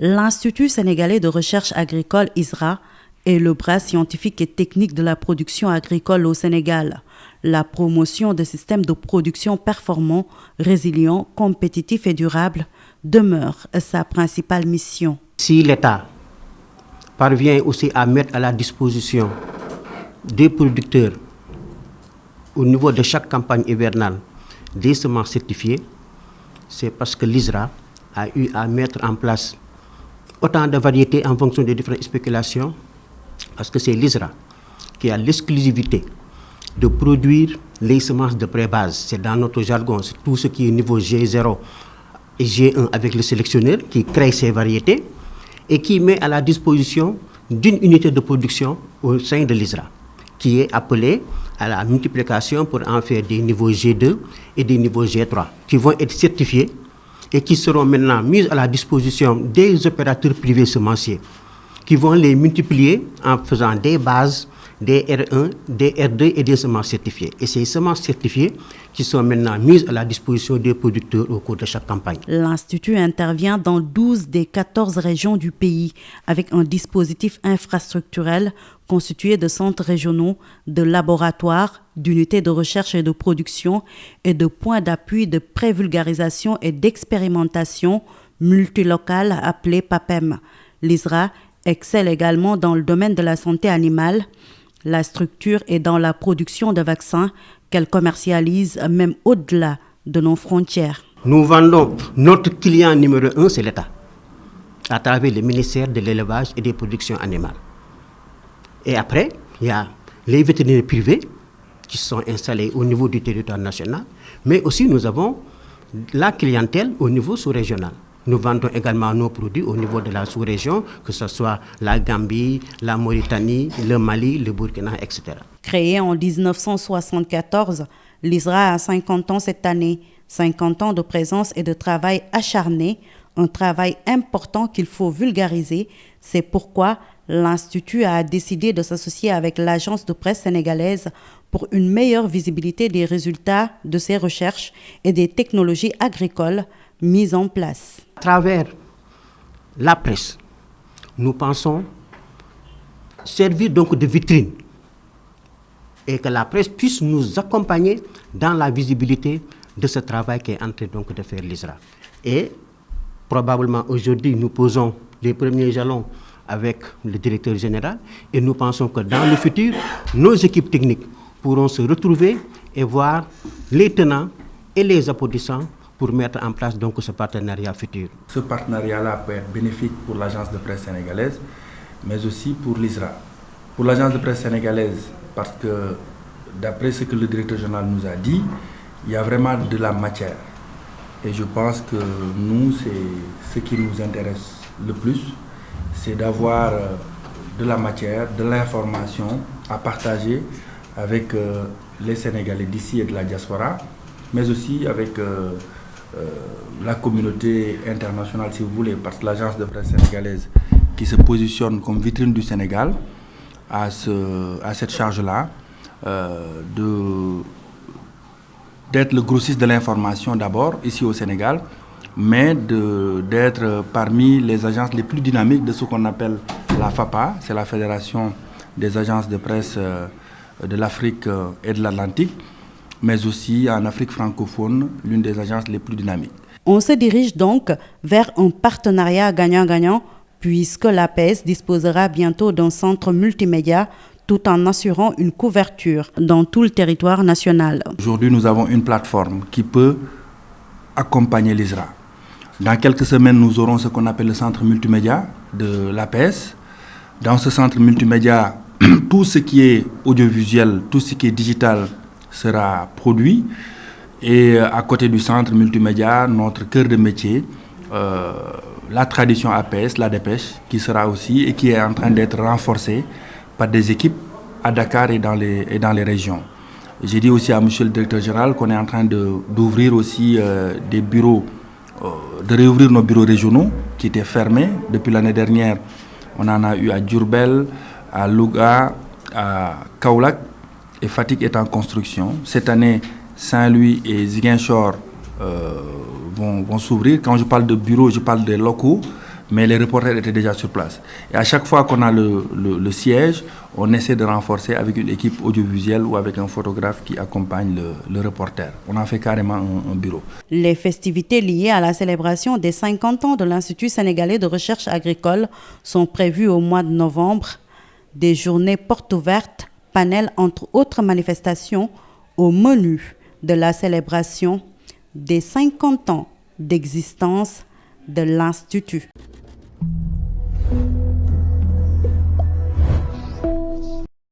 L'Institut sénégalais de recherche agricole ISRA est le bras scientifique et technique de la production agricole au Sénégal. La promotion de systèmes de production performants, résilients, compétitifs et durables demeure sa principale mission. Si l'État parvient aussi à mettre à la disposition des producteurs au niveau de chaque campagne hivernale des semences certifiées, c'est parce que l'ISRA a eu à mettre en place autant de variétés en fonction des différentes spéculations, parce que c'est l'ISRA qui a l'exclusivité de produire les semences de pré-base. C'est dans notre jargon, c'est tout ce qui est niveau G0 et G1 avec le sélectionneur qui crée ces variétés et qui met à la disposition d'une unité de production au sein de l'ISRA, qui est appelée à la multiplication pour en faire des niveaux G2 et des niveaux G3, qui vont être certifiés et qui seront maintenant mis à la disposition des opérateurs privés semenciers, qui vont les multiplier en faisant des bases, des R1, des R2 et des semences certifiées. Et ces semences certifiées qui sont maintenant mises à la disposition des producteurs au cours de chaque campagne. L'Institut intervient dans 12 des 14 régions du pays avec un dispositif infrastructurel constitué de centres régionaux, de laboratoires, d'unités de recherche et de production et de points d'appui de prévulgarisation et d'expérimentation multilocales appelés PAPEM. L'ISRA excelle également dans le domaine de la santé animale, la structure et dans la production de vaccins qu'elle commercialise même au-delà de nos frontières. Nous vendons, notre client numéro 1, c'est l'État, à travers le ministère de l'élevage et des productions animales. Et après, il y a les vétérinaires privés qui sont installés au niveau du territoire national, mais aussi nous avons la clientèle au niveau sous-régional. Nous vendons également nos produits au niveau de la sous-région, que ce soit la Gambie, la Mauritanie, le Mali, le Burkina, etc. Créé en 1974, l'ISRA a 50 ans cette année, 50 ans de présence et de travail acharné, un travail important qu'il faut vulgariser. C'est pourquoi l'Institut a décidé de s'associer avec l'agence de presse sénégalaise pour une meilleure visibilité des résultats de ses recherches et des technologies agricoles mises en place. À travers la presse, nous pensons servir donc de vitrine et que la presse puisse nous accompagner dans la visibilité de ce travail qu'est en train donc de faire l'ISRA. Et probablement aujourd'hui, nous posons les premiers jalons avec le directeur général et nous pensons que dans le futur, nos équipes techniques pourront se retrouver et voir les tenants et les aboutissants pour mettre en place donc ce partenariat futur. Ce partenariat-là peut être bénéfique pour l'agence de presse sénégalaise, mais aussi pour l'ISRA. Pour l'agence de presse sénégalaise, parce que d'après ce que le directeur général nous a dit, il y a vraiment de la matière. Et je pense que nous, c'est ce qui nous intéresse le plus, c'est d'avoir de la matière, de l'information à partager avec les Sénégalais d'ici et de la diaspora, mais aussi avec la communauté internationale, si vous voulez, parce que l'agence de presse sénégalaise qui se positionne comme vitrine du Sénégal à cette charge-là d'être le grossiste de l'information d'abord ici au Sénégal, mais d'être parmi les agences les plus dynamiques de ce qu'on appelle la FAPA, c'est la Fédération des agences de presse de l'Afrique et de l'Atlantique, mais aussi en Afrique francophone, l'une des agences les plus dynamiques. On se dirige donc vers un partenariat gagnant-gagnant, puisque l'APS disposera bientôt d'un centre multimédia tout en assurant une couverture dans tout le territoire national. Aujourd'hui, nous avons une plateforme qui peut accompagner l'ISRA. Dans quelques semaines, nous aurons ce qu'on appelle le centre multimédia de l'APS. Dans ce centre multimédia, tout ce qui est audiovisuel, tout ce qui est digital sera produit. Et à côté du centre multimédia, notre cœur de métier, la tradition APS, la dépêche, qui sera aussi et qui est en train d'être renforcée par des équipes à Dakar et dans les régions. J'ai dit aussi à monsieur le directeur général qu'on est en train d'ouvrir aussi des bureaux, de réouvrir nos bureaux régionaux qui étaient fermés depuis l'année dernière. On en a eu à Diourbel, à Louga, à Kaolack, et Fatick est en construction. Cette année, Saint-Louis et Ziguinchor vont s'ouvrir. Quand je parle de bureaux, je parle des locaux, mais les reporters étaient déjà sur place. Et à chaque fois qu'on a le siège, on essaie de renforcer avec une équipe audiovisuelle ou avec un photographe qui accompagne le reporter. On en fait carrément un bureau. Les festivités liées à la célébration des 50 ans de l'Institut sénégalais de recherche agricole sont prévues au mois de novembre. Des journées portes ouvertes, panels entre autres manifestations au menu de la célébration des 50 ans d'existence de l'Institut.